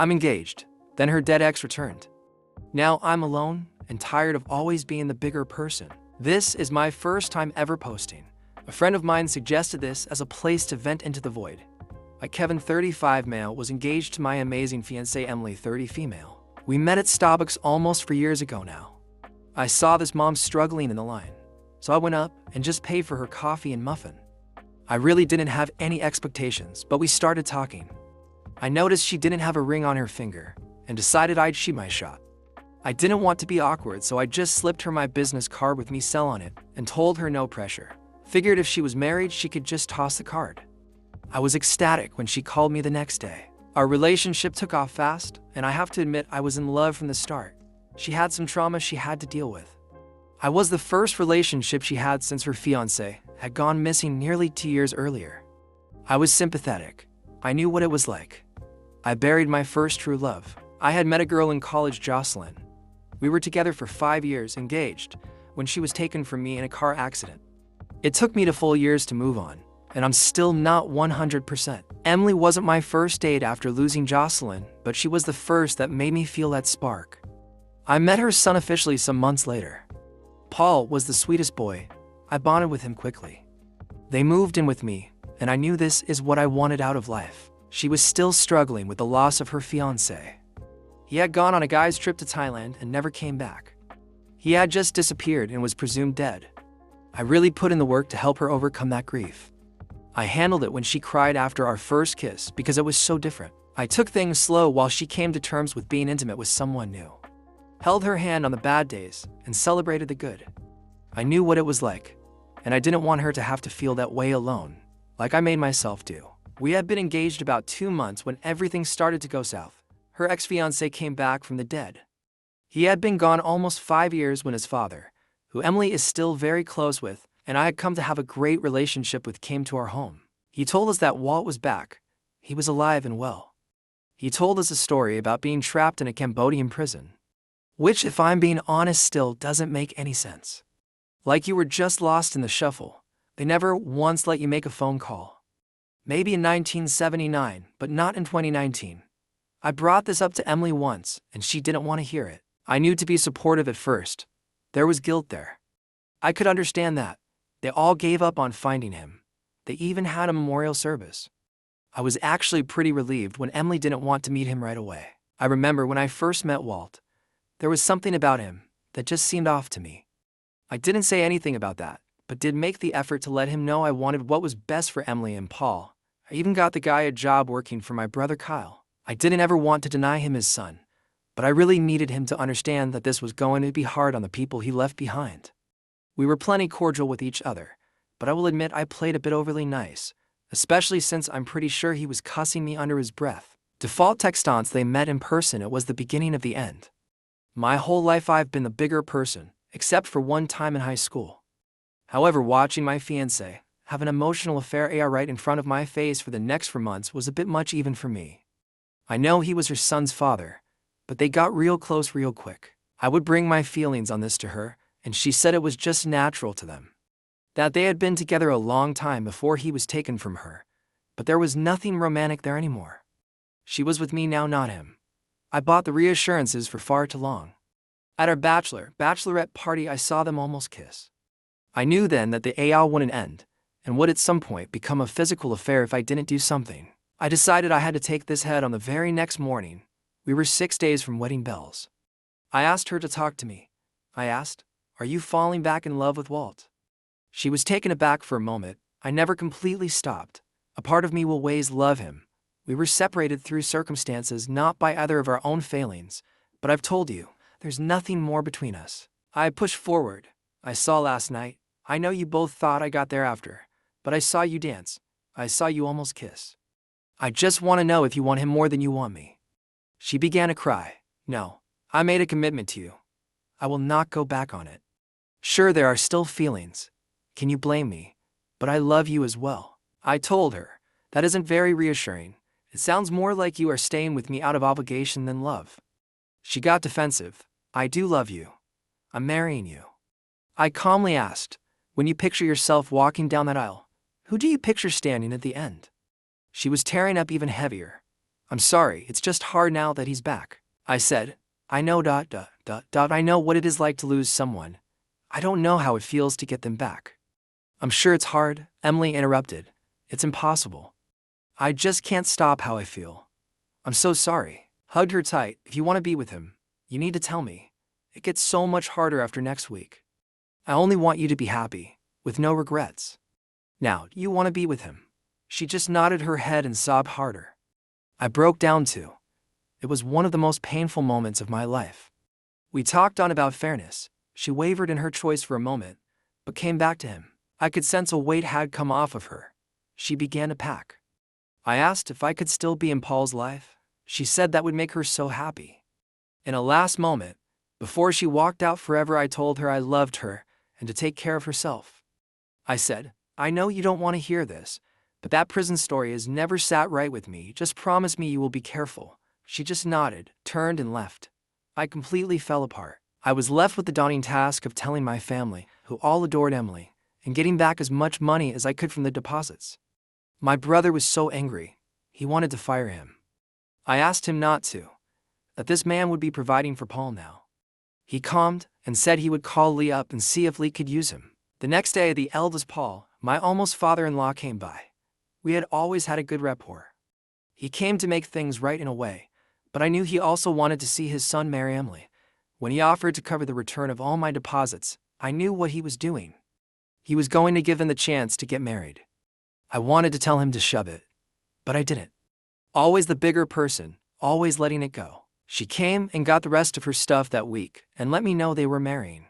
I'm engaged. Then her dead ex returned. Now I'm alone and tired of always being the bigger person. This is my first time ever posting. A friend of mine suggested this as a place to vent into the void. My Kevin 35 male was engaged to my amazing fiancée Emily 30 female. We met at Starbucks almost 4 years ago now. I saw this mom struggling in the line, so I went up and just paid for her coffee and muffin. I really didn't have any expectations, but we started talking. I noticed she didn't have a ring on her finger and decided I'd shoot my shot. I didn't want to be awkward, so I just slipped her my business card with me cell on it and told her no pressure. Figured if she was married, she could just toss the card. I was ecstatic when she called me the next day. Our relationship took off fast, and I have to admit I was in love from the start. She had some trauma she had to deal with. I was the first relationship she had since her fiancé had gone missing nearly 2 years earlier. I was sympathetic. I knew what it was like. I buried my first true love. I had met a girl in college, Jocelyn. We were together for 5 years, engaged, when she was taken from me in a car accident. It took me 2 full years to move on, and I'm still not 100%. Emily wasn't my first date after losing Jocelyn, but she was the first that made me feel that spark. I met her son officially some months later. Paul was the sweetest boy. I bonded with him quickly. They moved in with me, and I knew this is what I wanted out of life. She was still struggling with the loss of her fiancé. He had gone on a guy's trip to Thailand and never came back. He had just disappeared and was presumed dead. I really put in the work to help her overcome that grief. I handled it when she cried after our first kiss because it was so different. I took things slow while she came to terms with being intimate with someone new. Held her hand on the bad days and celebrated the good. I knew what it was like, and I didn't want her to have to feel that way alone, like I made myself do. We had been engaged about 2 months when everything started to go south. Her ex-fiancé came back from the dead. He had been gone almost 5 years when his father, who Emily is still very close with, and I had come to have a great relationship with, came to our home. He told us that Walt was back. He was alive and well. He told us a story about being trapped in a Cambodian prison, which, if I'm being honest, still doesn't make any sense. Like you were just lost in the shuffle. They never once let you make a phone call. Maybe in 1979, but not in 2019. I brought this up to Emily once, and she didn't want to hear it. I knew to be supportive at first. There was guilt there. I could understand that. They all gave up on finding him. They even had a memorial service. I was actually pretty relieved when Emily didn't want to meet him right away. I remember when I first met Walt, there was something about him that just seemed off to me. I didn't say anything about that, but did make the effort to let him know I wanted what was best for Emily and Paul. I even got the guy a job working for my brother Kyle. I didn't ever want to deny him his son, but I really needed him to understand that this was going to be hard on the people he left behind. We were plenty cordial with each other, but I will admit I played a bit overly nice, especially since I'm pretty sure he was cussing me under his breath. Default textance they met in person, it was the beginning of the end. My whole life I've been the bigger person, except for one time in high school. However, watching my fiancé have an emotional affair right in front of my face for the next 4 months was a bit much even for me. I know he was her son's father, but they got real close real quick. I would bring my feelings on this to her, and she said it was just natural to them. That they had been together a long time before he was taken from her, but there was nothing romantic there anymore. She was with me now, not him. I bought the reassurances for far too long. At our bachelorette party, I saw them almost kiss. I knew then that the AL wouldn't end, and would at some point become a physical affair if I didn't do something. I decided I had to take this head on the very next morning. We were 6 days from wedding bells. I asked her to talk to me. I asked, "Are you falling back in love with Walt?" She was taken aback for a moment. I never completely stopped. A part of me will always love him. We were separated through circumstances, not by either of our own failings, but I've told you, there's nothing more between us. I pushed forward. I saw last night. I know you both thought I got there after, but I saw you dance. I saw you almost kiss. I just want to know if you want him more than you want me. She began to cry. No, I made a commitment to you. I will not go back on it. Sure, there are still feelings. Can you blame me? But I love you as well. I told her. That isn't very reassuring. It sounds more like you are staying with me out of obligation than love. She got defensive. I do love you. I'm marrying you. I calmly asked, when you picture yourself walking down that aisle, who do you picture standing at the end? She was tearing up even heavier. I'm sorry, it's just hard now that he's back. I said, I know. I know what it is like to lose someone. I don't know how it feels to get them back. I'm sure it's hard, Emily interrupted. It's impossible. I just can't stop how I feel. I'm so sorry. Hugged her tight. If you want to be with him, you need to tell me. It gets so much harder after next week. I only want you to be happy, with no regrets. Now, do you want to be with him? She just nodded her head and sobbed harder. I broke down too. It was one of the most painful moments of my life. We talked on about fairness. She wavered in her choice for a moment, but came back to him. I could sense a weight had come off of her. She began to pack. I asked if I could still be in Paul's life. She said that would make her so happy. In a last moment, before she walked out forever, I told her I loved her and to take care of herself. I said, I know you don't want to hear this, but that prison story has never sat right with me. Just promise me you will be careful. She just nodded, turned and left. I completely fell apart. I was left with the daunting task of telling my family, who all adored Emily, and getting back as much money as I could from the deposits. My brother was so angry, he wanted to fire him. I asked him not to, that this man would be providing for Paul now. He calmed and said he would call Lee up and see if Lee could use him. The next day, the eldest Paul, my almost father-in-law, came by. We had always had a good rapport. He came to make things right in a way, but I knew he also wanted to see his son marry Emily. When he offered to cover the return of all my deposits, I knew what he was doing. He was going to give him the chance to get married. I wanted to tell him to shove it, but I didn't. Always the bigger person, always letting it go. She came and got the rest of her stuff that week and let me know they were marrying.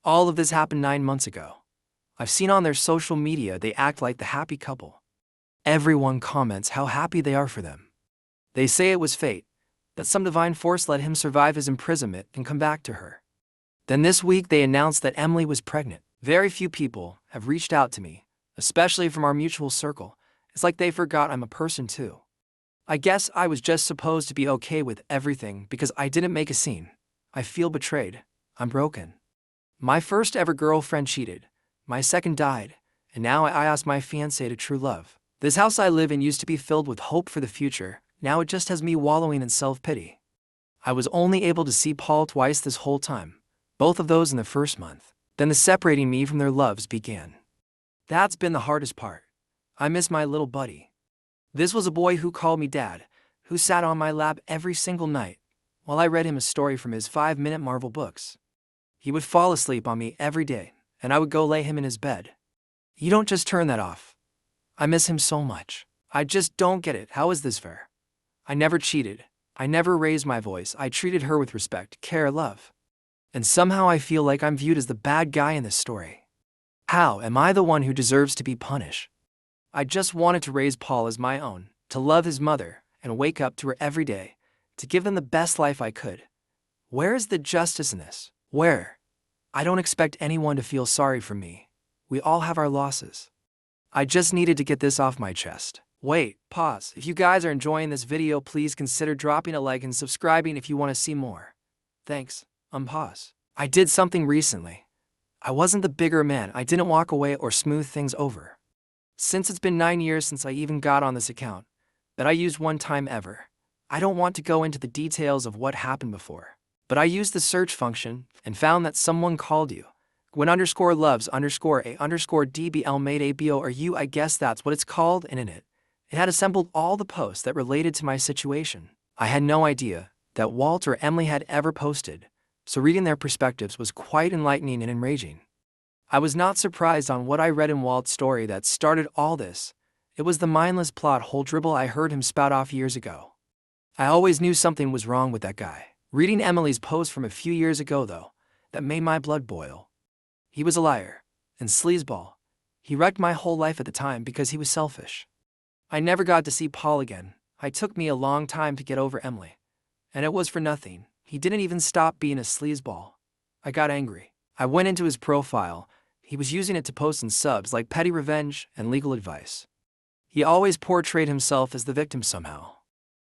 All of this happened 9 months ago. I've seen on their social media they act like the happy couple. Everyone comments how happy they are for them. They say it was fate, that some divine force let him survive his imprisonment and come back to her. Then this week they announced that Emily was pregnant. Very few people have reached out to me, especially from our mutual circle. It's like they forgot I'm a person too. I guess I was just supposed to be okay with everything because I didn't make a scene. I feel betrayed. I'm broken. My first ever girlfriend cheated. My second died. And now I ask my fiancé to true love. This house I live in used to be filled with hope for the future. Now it just has me wallowing in self-pity. I was only able to see Paul twice this whole time. Both of those in the first month. Then the separating me from their loves began. That's been the hardest part. I miss my little buddy. This was a boy who called me dad, who sat on my lap every single night while I read him a story from his 5-minute Marvel books. He would fall asleep on me every day, and I would go lay him in his bed. You don't just turn that off. I miss him so much. I just don't get it. How is this fair? I never cheated. I never raised my voice. I treated her with respect, care, love. And somehow I feel like I'm viewed as the bad guy in this story. How am I the one who deserves to be punished? I just wanted to raise Paul as my own, to love his mother, and wake up to her every day, to give them the best life I could. Where is the justice in this? Where? I don't expect anyone to feel sorry for me. We all have our losses. I just needed to get this off my chest. Wait, pause. If you guys are enjoying this video, please consider dropping a like and subscribing if you want to see more. Thanks. Unpause. I did something recently. I wasn't the bigger man. I didn't walk away or smooth things over. Since it's been 9 years since I even got on this account, that I used one time ever. I don't want to go into the details of what happened before, but I used the search function and found that someone called you. Gwen_loves_a_dbl made abo or you, I guess that's what it's called, and in it, it had assembled all the posts that related to my situation. I had no idea that Walt or Emily had ever posted, so reading their perspectives was quite enlightening and enraging. I was not surprised on what I read in Walt's story that started all this. It was the mindless plot hole dribble I heard him spout off years ago. I always knew something was wrong with that guy. Reading Emily's post from a few years ago, though, that made my blood boil. He was a liar and sleazeball. He wrecked my whole life at the time because he was selfish. I never got to see Paul again. It took me a long time to get over Emily. And it was for nothing. He didn't even stop being a sleazeball. I got angry. I went into his profile. He was using it to post in subs like petty revenge and legal advice. He always portrayed himself as the victim somehow.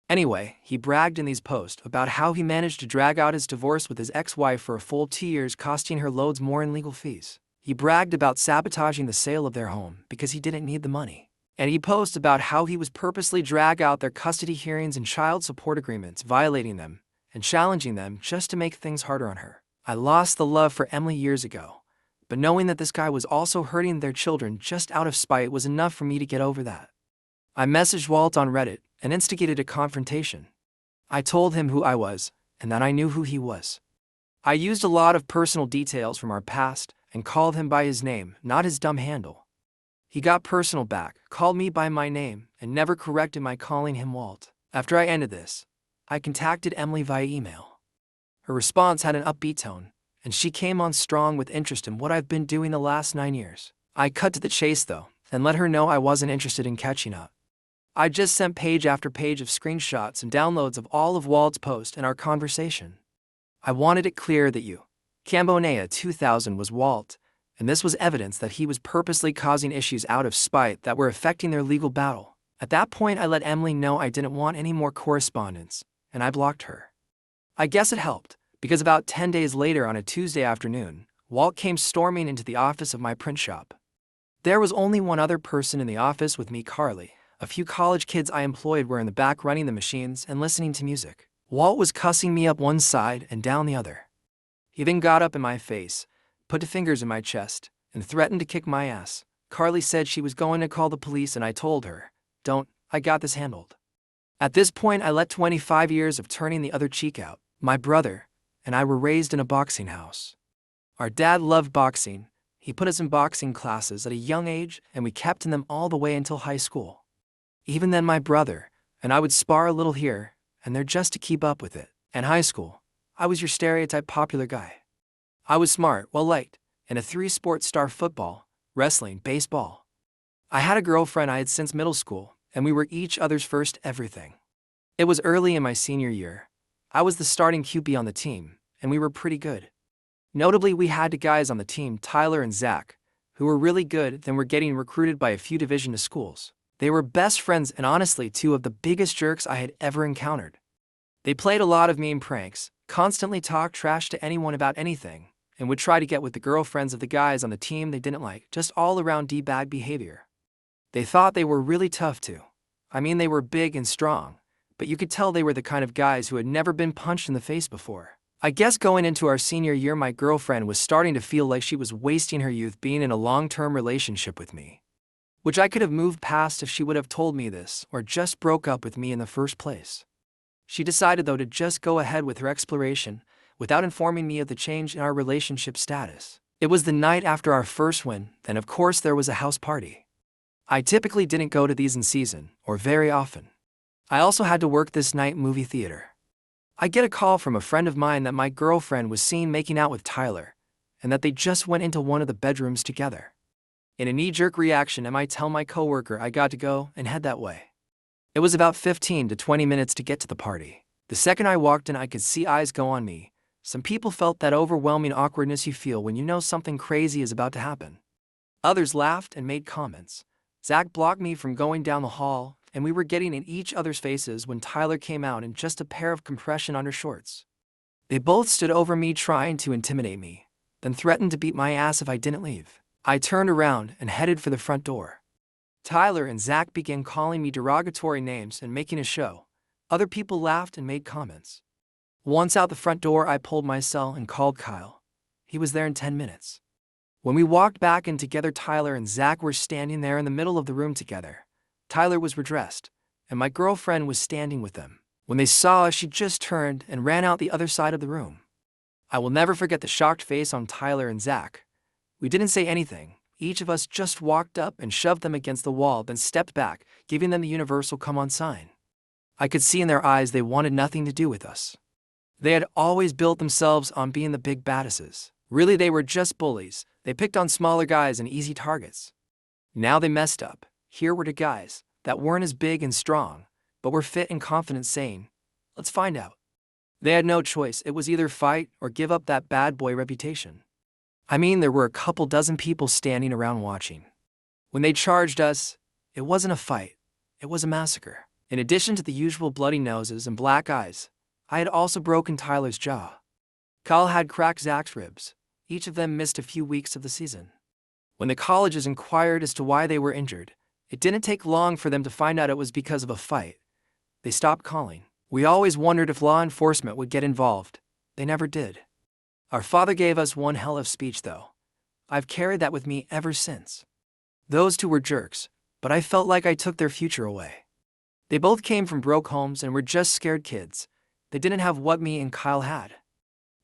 Anyway, he bragged in these posts about how he managed to drag out his divorce with his ex-wife for a full 2 years, costing her loads more in legal fees. He bragged about sabotaging the sale of their home because he didn't need the money. And he posts about how he was purposely drag out their custody hearings and child support agreements, violating them and challenging them just to make things harder on her. I lost the love for Emily years ago, but knowing that this guy was also hurting their children just out of spite was enough for me to get over that. I messaged Walt on Reddit and instigated a confrontation. I told him who I was and that I knew who he was. I used a lot of personal details from our past and called him by his name, not his dumb handle. He got personal back, called me by my name, and never corrected my calling him Walt. After I ended this, I contacted Emily via email. Her response had an upbeat tone, and she came on strong with interest in what I've been doing the last 9 years. I cut to the chase though, and let her know I wasn't interested in catching up. I just sent page after page of screenshots and downloads of all of Walt's posts and our conversation. I wanted it clear that Cambonea 2000 was Walt, and this was evidence that he was purposely causing issues out of spite that were affecting their legal battle. At that point, I let Emily know I didn't want any more correspondence, and I blocked her. I guess it helped, because about 10 days later on a Tuesday afternoon, Walt came storming into the office of my print shop. There was only one other person in the office with me, Carly. A few college kids I employed were in the back running the machines and listening to music. Walt was cussing me up one side and down the other. He then got up in my face, put his fingers in my chest, and threatened to kick my ass. Carly said she was going to call the police and I told her, "Don't, I got this handled." At this point, I let 25 years of turning the other cheek out. My brother and I were raised in a boxing house. Our dad loved boxing. He put us in boxing classes at a young age and we kept in them all the way until high school. Even then, my brother and I would spar a little here and there just to keep up with it. In high school, I was your stereotype popular guy. I was smart, well-liked, and a 3-sport star: football, wrestling, baseball. I had a girlfriend I had since middle school, and we were each other's first everything. It was early in my senior year. I was the starting QB on the team, and we were pretty good. Notably, we had two guys on the team, Tyler and Zach, who were really good, then were getting recruited by a few Division II schools. They were best friends and honestly 2 of the biggest jerks I had ever encountered. They played a lot of mean pranks, constantly talked trash to anyone about anything, and would try to get with the girlfriends of the guys on the team they didn't like, just all around D-bag behavior. They thought they were really tough too. I mean, they were big and strong, but you could tell they were the kind of guys who had never been punched in the face before. I guess going into our senior year, my girlfriend was starting to feel like she was wasting her youth being in a long-term relationship with me, which I could have moved past if she would have told me this or just broke up with me in the first place. She decided though to just go ahead with her exploration without informing me of the change in our relationship status. It was the night after our first win, and of course there was a house party. I typically didn't go to these in season, or very often. I also had to work this night movie theater. I get a call from a friend of mine that my girlfriend was seen making out with Tyler, and that they just went into one of the bedrooms together. In a knee-jerk reaction, I tell my coworker I got to go and head that way. It was about 15 to 20 minutes to get to the party. The second I walked in, I could see eyes go on me. Some people felt that overwhelming awkwardness you feel when you know something crazy is about to happen. Others laughed and made comments. Zach blocked me from going down the hall, and we were getting in each other's faces when Tyler came out in just a pair of compression undershorts. They both stood over me trying to intimidate me, then threatened to beat my ass if I didn't leave. I turned around and headed for the front door. Tyler and Zach began calling me derogatory names and making a show. Other people laughed and made comments. Once out the front door, I pulled my cell and called Kyle. He was there in 10 minutes. When we walked back in together, Tyler and Zach were standing there in the middle of the room together. Tyler was redressed, and my girlfriend was standing with them. When they saw us, she just turned and ran out the other side of the room. I will never forget the shocked face on Tyler and Zach. We didn't say anything. Each of us just walked up and shoved them against the wall, then stepped back, giving them the universal come on sign. I could see in their eyes they wanted nothing to do with us. They had always built themselves on being the big badasses. Really, they were just bullies. They picked on smaller guys and easy targets. Now they messed up. Here were the guys that weren't as big and strong, but were fit and confident, saying, "Let's find out." They had no choice. It was either fight or give up that bad boy reputation. I mean, there were a couple dozen people standing around watching. When they charged us, it wasn't a fight. It was a massacre. In addition to the usual bloody noses and black eyes, I had also broken Tyler's jaw. Kyle had cracked Zach's ribs. Each of them missed a few weeks of the season. When the colleges inquired as to why they were injured, It didn't take long for them to find out it was because of a fight. They stopped calling. We always wondered if law enforcement would get involved. They never did. Our father gave us one hell of speech, though. I've carried that with me ever since. Those two were jerks, but I felt like I took their future away. They both came from broke homes and were just scared kids. They didn't have what me and Kyle had.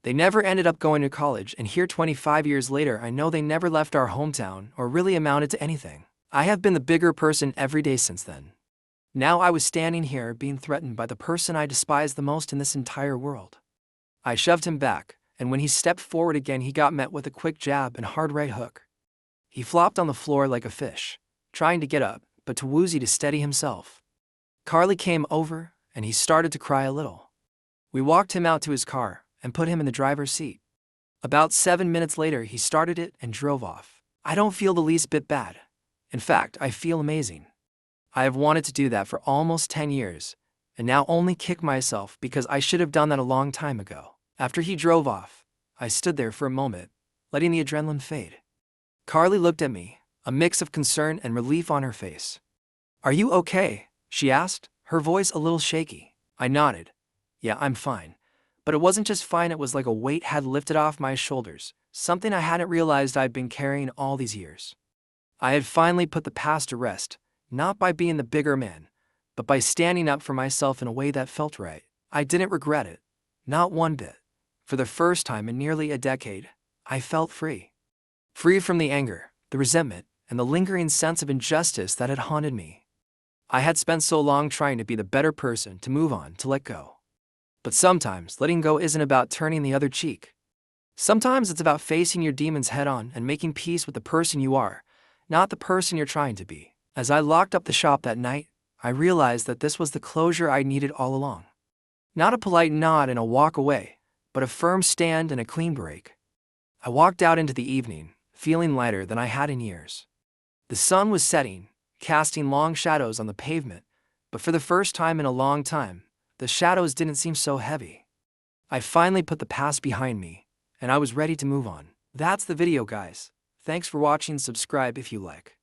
They never ended up going to college, and here 25 years later, I know they never left our hometown or really amounted to anything. I have been the bigger person every day since then. Now I was standing here being threatened by the person I despise the most in this entire world. I shoved him back, and when he stepped forward again, he got met with a quick jab and hard right hook. He flopped on the floor like a fish, trying to get up, but too woozy to steady himself. Carly came over, and he started to cry a little. We walked him out to his car and put him in the driver's seat. About 7 minutes later, he started it and drove off. I don't feel the least bit bad. In fact, I feel amazing. I have wanted to do that for almost 10 years, and now only kick myself because I should have done that a long time ago. After he drove off, I stood there for a moment, letting the adrenaline fade. Carly looked at me, a mix of concern and relief on her face. "Are you okay?" she asked, her voice a little shaky. I nodded. "Yeah, I'm fine." But it wasn't just fine, it was like a weight had lifted off my shoulders, something I hadn't realized I'd been carrying all these years. I had finally put the past to rest, not by being the bigger man, but by standing up for myself in a way that felt right. I didn't regret it, not one bit. For the first time in nearly a decade, I felt free. Free from the anger, the resentment, and the lingering sense of injustice that had haunted me. I had spent so long trying to be the better person, to move on, to let go. But sometimes letting go isn't about turning the other cheek. Sometimes it's about facing your demons head on and making peace with the person you are, not the person you're trying to be. As I locked up the shop that night, I realized that this was the closure I needed all along. Not a polite nod and a walk away, but a firm stand and a clean break. I walked out into the evening, feeling lighter than I had in years. The sun was setting, casting long shadows on the pavement, but for the first time in a long time, the shadows didn't seem so heavy. I finally put the past behind me, and I was ready to move on. That's the video, guys. Thanks for watching. Subscribe if you like.